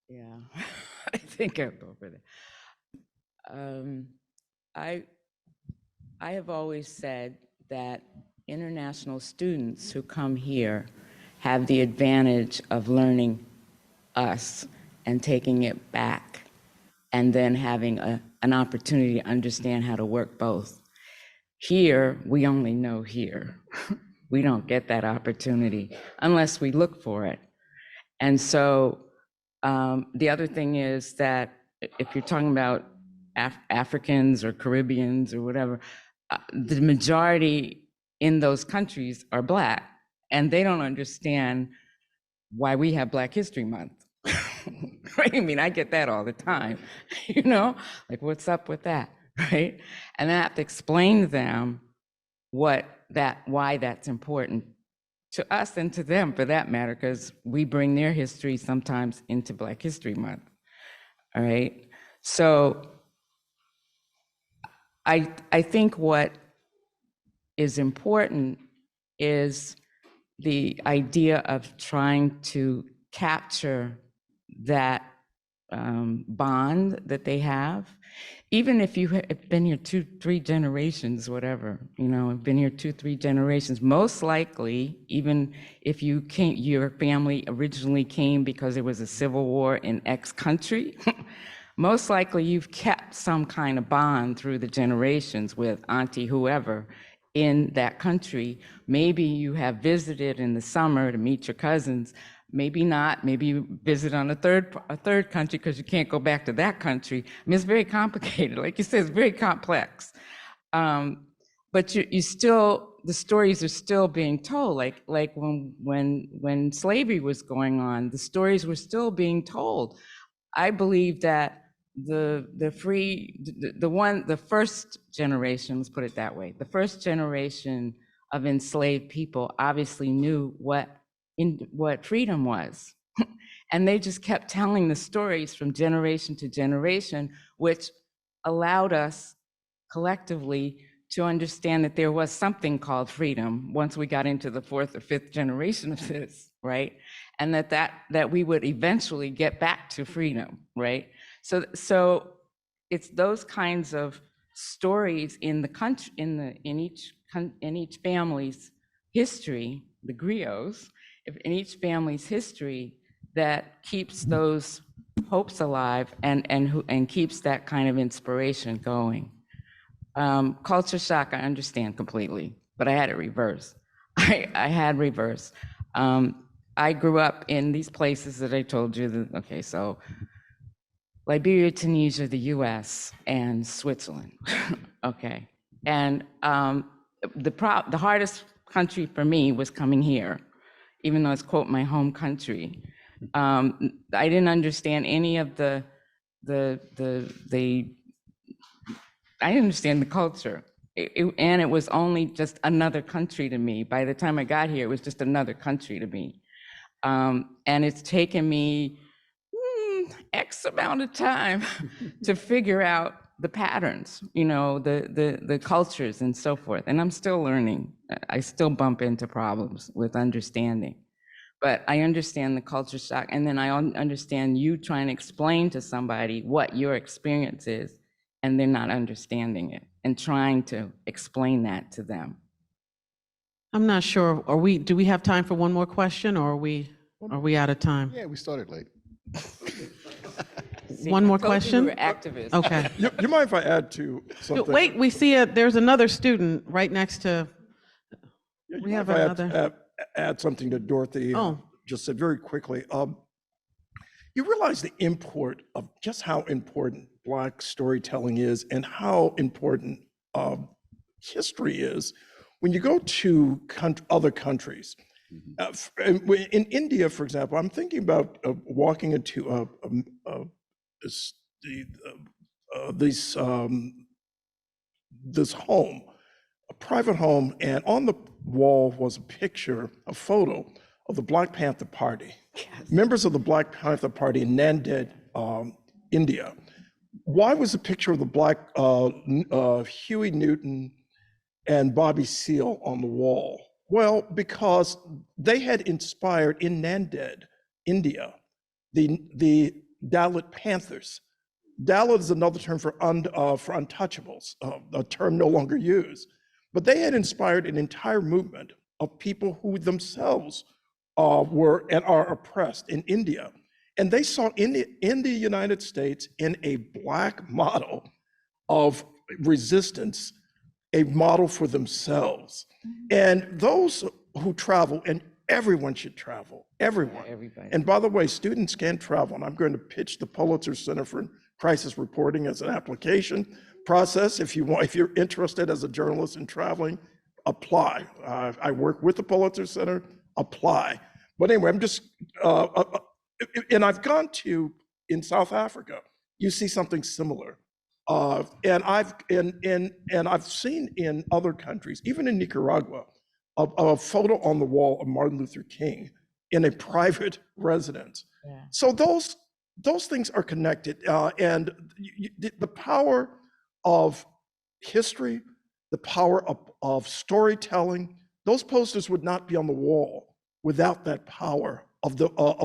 Yeah, I think I'm over there. I have always said that international students who come here have the advantage of learning us and taking it back, and then having an opportunity to understand how to work both. Here, we only know here. We don't get that opportunity unless we look for it. And so the other thing is that if you're talking about Africans or Caribbeans or whatever, the majority in those countries are Black, and they don't understand why we have Black History Month. Right? I mean, I get that all the time, you know, like, what's up with that, right? And I have to explain to them why that's important to us and to them, for that matter, because we bring their history sometimes into Black History Month. All right. So I think what is important is the idea of trying to capture that bond that they have. Even if you have been here 2-3 generations, whatever, you know, have been here 2-3 generations, most likely, even if you came, your family originally came because there was a civil war in X country, most likely you've kept some kind of bond through the generations with auntie whoever in that country. Maybe you have visited in the summer to meet your cousins. Maybe not. Maybe you visit on a third country because you can't go back to that country. I mean, it's very complicated. Like you said, it's very complex. But you still, the stories are still being told. Like when slavery was going on, the stories were still being told. I believe that the first generation, let's put it that way, the first generation of enslaved people obviously knew what freedom was. And they just kept telling the stories from generation to generation, which allowed us collectively to understand that there was something called freedom once we got into the 4th or 5th generation of this, right? and that we would eventually get back to freedom, right? So it's those kinds of stories in the country, in each family's history, the griots, in each family's history, that keeps those hopes alive and keeps that kind of inspiration going. Culture shock, I understand completely, but I had it reverse. I had reverse. I grew up in these places that I told you that, okay, so Liberia, Tunisia, the US, and Switzerland, okay. And the hardest country for me was coming here, even though it's quote my home country. I didn't understand any of I didn't understand the culture. And it was only just another country to me. By the time I got here, it was just another country to me. And it's taken me X amount of time to figure out the patterns, you know, the cultures and so forth. And I'm still learning. I still bump into problems with understanding. But I understand the culture shock. And then I understand you trying to explain to somebody what your experience is, and they're not understanding it, and trying to explain that to them. I'm not sure, do we have time for one more question, or are we out of time? Yeah, we started late. One more I told you question? we were activists. Okay. You mind if I add to something? Wait, we see there's another student right next to, You we mind have if I another. add something to Dorothy. Oh. Just said very quickly. You realize the import of just how important Black storytelling is and how important history is when you go to other countries. In India, for example, I'm thinking about walking into this home, a private home, and on the wall was a picture, a photo of the Black Panther Party. Yes. Members of the Black Panther Party in Nanded, India. Why was the picture of the Black Huey Newton and Bobby Seale on the wall? Well, because they had inspired in Nanded, India, the Dalit Panthers. Dalit is another term for untouchables, a term no longer used. But they had inspired an entire movement of people who themselves were and are oppressed in India. And they saw in the United States, in a Black model of resistance, a model for themselves. And those who travel, and everyone should travel, everyone. Everybody. And by the way, students can travel, and I'm going to pitch the Pulitzer Center for Crisis Reporting as an application process. If you're interested as a journalist in traveling, apply. I work with the Pulitzer Center, apply. But anyway, I'm just, and I've gone to, in South Africa, you see something similar. And I've seen in other countries, even in Nicaragua, a photo on the wall of Martin Luther King in a private residence. Yeah. So those things are connected, and the power of history, the power of storytelling, those posters would not be on the wall without that power of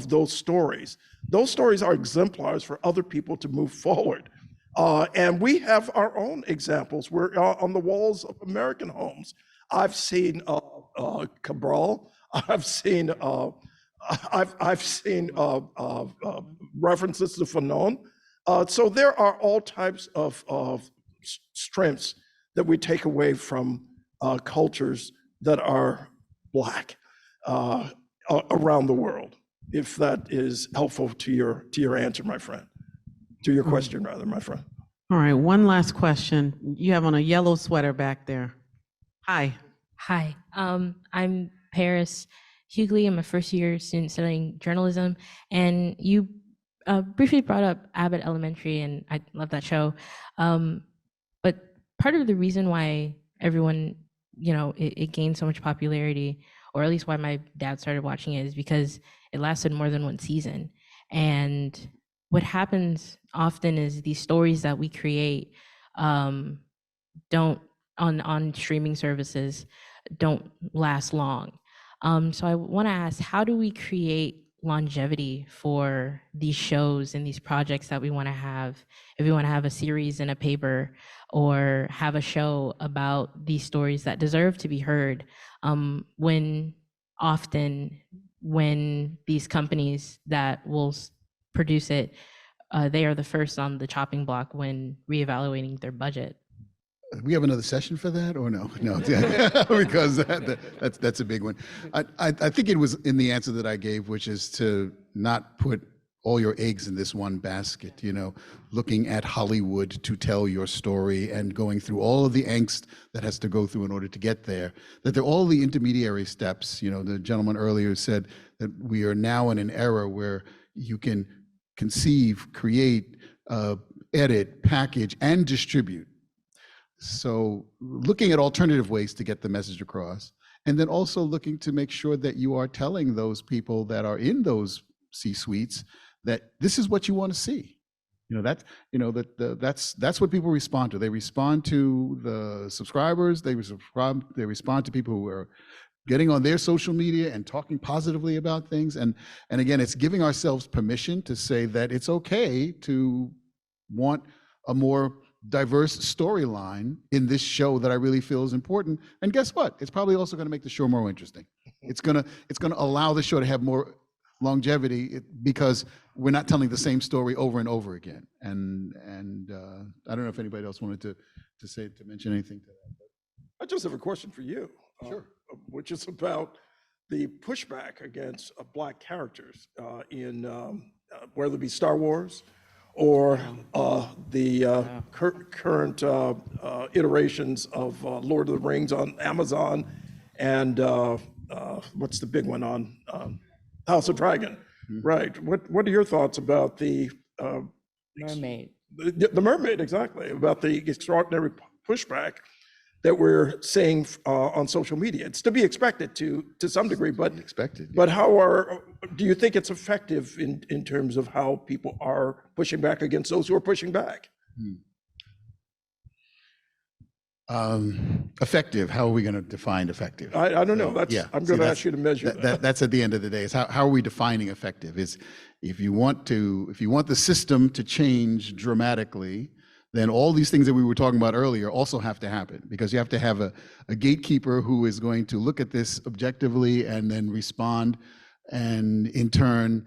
those stories. Those stories are exemplars for other people to move forward. And we have our own examples. We're on the walls of American homes. I've seen Cabral. I've seen references to Fanon. So there are all types of strengths that we take away from cultures that are Black around the world. If that is helpful to your answer, my friend. To your question, rather, my friend. All right, one last question. You have on a yellow sweater back there. Hi. Hi, I'm Paris Hughley. I'm a first-year student studying journalism, and you briefly brought up Abbott Elementary, and I love that show. But part of the reason why everyone, it gained so much popularity, or at least why my dad started watching it, is because it lasted more than one season. And what happens often is these stories that we create don't on streaming services don't last long. So I want to ask, how do we create longevity for these shows and these projects that we want to have. If we want to have a series in a paper or have a show about these stories that deserve to be heard, when these companies that will produce it, they are the first on the chopping block when reevaluating their budget. We have another session for that or no? No, because that's a big one. I think it was in the answer that I gave, which is to not put all your eggs in this one basket, you know, looking at Hollywood to tell your story and going through all of the angst that has to go through in order to get there, that they're all the intermediary steps. You know, the gentleman earlier said that we are now in an era where you can conceive, create, edit, package, and distribute. So looking at alternative ways to get the message across, and then also looking to make sure that you are telling those people that are in those C-suites that this is what you want to see. You know, that's what people respond to. They respond to the subscribers, they respond to people who are getting on their social media and talking positively about things. And again, it's giving ourselves permission to say that it's okay to want a more diverse storyline in this show that I really feel is important. And guess what? It's probably also going to make the show more interesting. It's going to allow the show to have more longevity because we're not telling the same story over and over again. And I don't know if anybody else wanted to mention anything to that. I just have a question for you. Sure. Which is about the pushback against Black characters in whether it be Star Wars or the current iterations of Lord of the Rings on Amazon and what's the big one on House of Dragon, right? What are your thoughts about the Mermaid. The mermaid, exactly, about the extraordinary pushback that we're seeing on social media? It's to be expected to some degree, but do you think it's effective in terms of how people are pushing back against those who are pushing back? Effective, how are we going to define effective? I don't know. I'm going to ask you to measure that. That's at the end of the day, is how are we defining effective? Is if you want the system to change dramatically, then all these things that we were talking about earlier also have to happen, because you have to have a gatekeeper who is going to look at this objectively and then respond, and in turn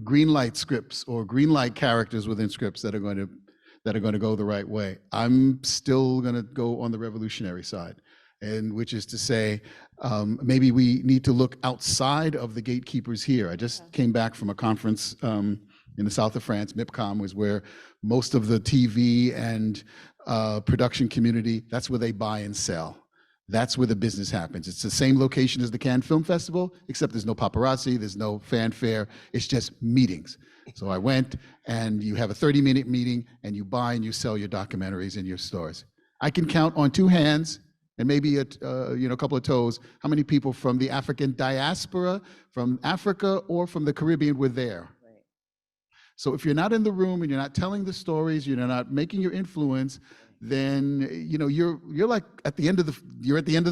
green light scripts or green light characters within scripts that are going to go the right way. I'm still going to go on the revolutionary side, and which is to say, maybe we need to look outside of the gatekeepers here. I just came back from a conference in the south of France. MIPCOM was where most of the TV and production community, that's where they buy and sell. That's where the business happens. It's the same location as the Cannes Film Festival, except there's no paparazzi, there's no fanfare, it's just meetings. So I went, and you have a 30-minute meeting, and you buy and you sell your documentaries in your stores. I can count on two hands and maybe a couple of toes how many people from the African diaspora, from Africa or from the Caribbean were there. So if you're not in the room and you're not telling the stories, you're not making your influence, then you're like at the end of the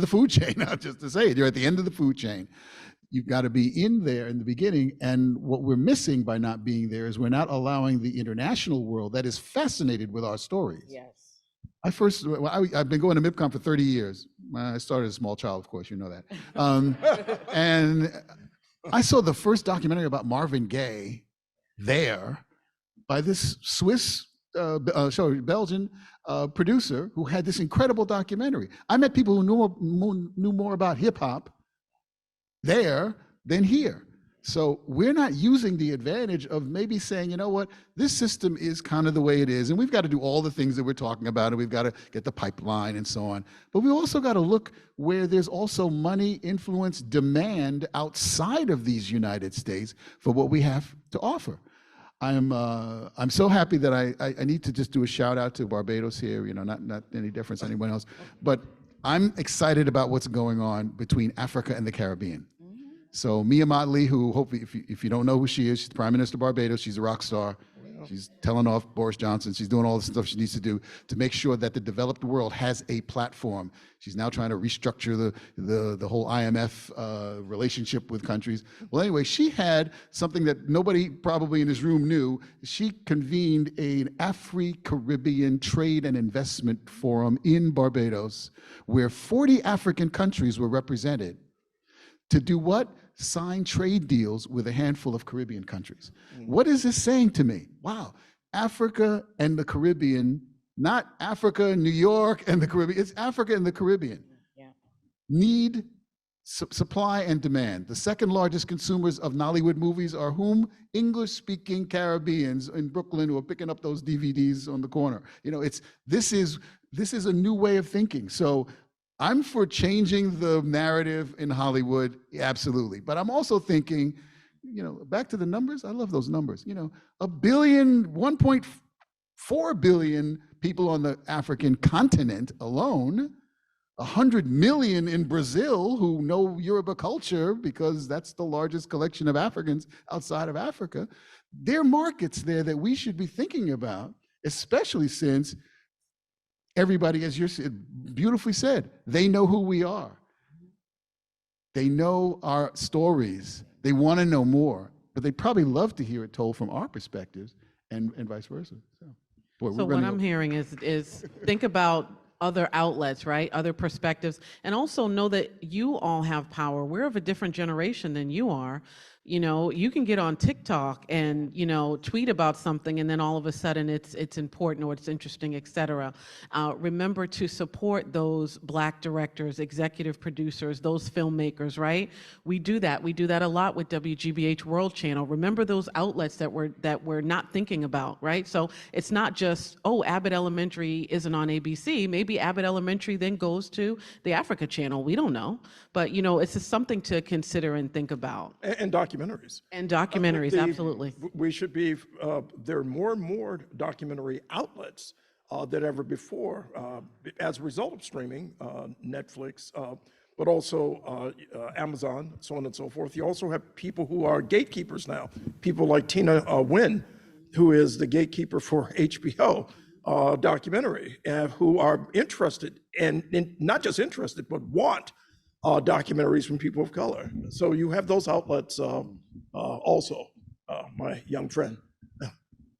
food chain. Not just to say it, you're at the end of the food chain. You've got to be in there in the beginning, and what we're missing by not being there is we're not allowing the international world that is fascinated with our stories. Yes. I've been going to MIPCOM for 30 years. I started as a small child, of course, you know that. And I saw the first documentary about Marvin Gaye there by this Belgian producer who had this incredible documentary. I met people who knew more about hip hop there than here. So we're not using the advantage of maybe saying, you know what, this system is kind of the way it is, and we've got to do all the things that we're talking about, and we've got to get the pipeline and so on. But we also got to look where there's also money, influence, demand outside of these United States for what we have to offer. I'm so happy that I need to just do a shout out to Barbados here, not any difference to anyone else, but I'm excited about what's going on between Africa and the Caribbean. So Mia Motley, who hopefully, if you don't know who she is, she's the Prime Minister of Barbados, she's a rock star. She's telling off Boris Johnson. She's doing all the stuff she needs to do to make sure that the developed world has a platform. She's now trying to restructure the whole IMF relationship with countries. Well, anyway, she had something that nobody probably in this room knew. She convened an Afro-Caribbean Trade and Investment Forum in Barbados, where 40 African countries were represented to do what? Sign trade deals with a handful of Caribbean countries. What is this saying to me? Wow, Africa and the Caribbean, not Africa and New York and the Caribbean, it's Africa and the Caribbean. Need supply and demand. The second largest consumers of Nollywood movies are whom? English-speaking Caribbeans in Brooklyn who are picking up those DVDs on the corner. You know, this is a new way of thinking. So I'm for changing the narrative in Hollywood, absolutely. But I'm also thinking, you know, back to the numbers. I love those numbers. You know, 1.4 billion people on the African continent alone, 100 million in Brazil who know Yoruba culture because that's the largest collection of Africans outside of Africa. There are markets there that we should be thinking about, especially since everybody, as you beautifully said, they know who we are. They know our stories. They want to know more, but they probably love to hear it told from our perspectives and vice versa. So what I'm hearing is think about other outlets, right? Other perspectives, and also know that you all have power. We're of a different generation than you are. You know, you can get on TikTok and, you know, tweet about something and then all of a sudden it's important or it's interesting, et cetera. Remember to support those Black directors, executive producers, those filmmakers, right? We do that. We do that a lot with WGBH World Channel. Remember those outlets that we're not thinking about, right? So it's not just, oh, Abbott Elementary isn't on ABC. Maybe Abbott Elementary then goes to the Africa Channel. We don't know. But, you know, it's just something to consider and think about. And documentaries. And documentaries, absolutely. We should be, there are more and more documentary outlets than ever before as a result of streaming, Netflix, but also Amazon, so on and so forth. You also have people who are gatekeepers now, people like Tina Nguyen, who is the gatekeeper for HBO documentary, who are interested, and not just interested, but want documentaries from people of color. So you have those outlets also, my young friend.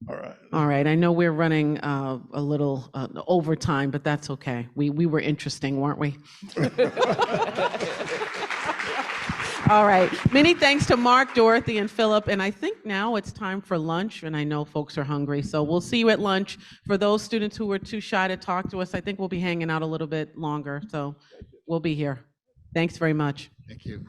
All right. All right. I know we're running a little over time, but that's okay. We were interesting, weren't we? All right. Many thanks to Mark, Dorothy, and Phillip. And I think now it's time for lunch, and I know folks are hungry. So we'll see you at lunch. For those students who were too shy to talk to us, I think we'll be hanging out a little bit longer. So we'll be here. Thanks very much. thank you.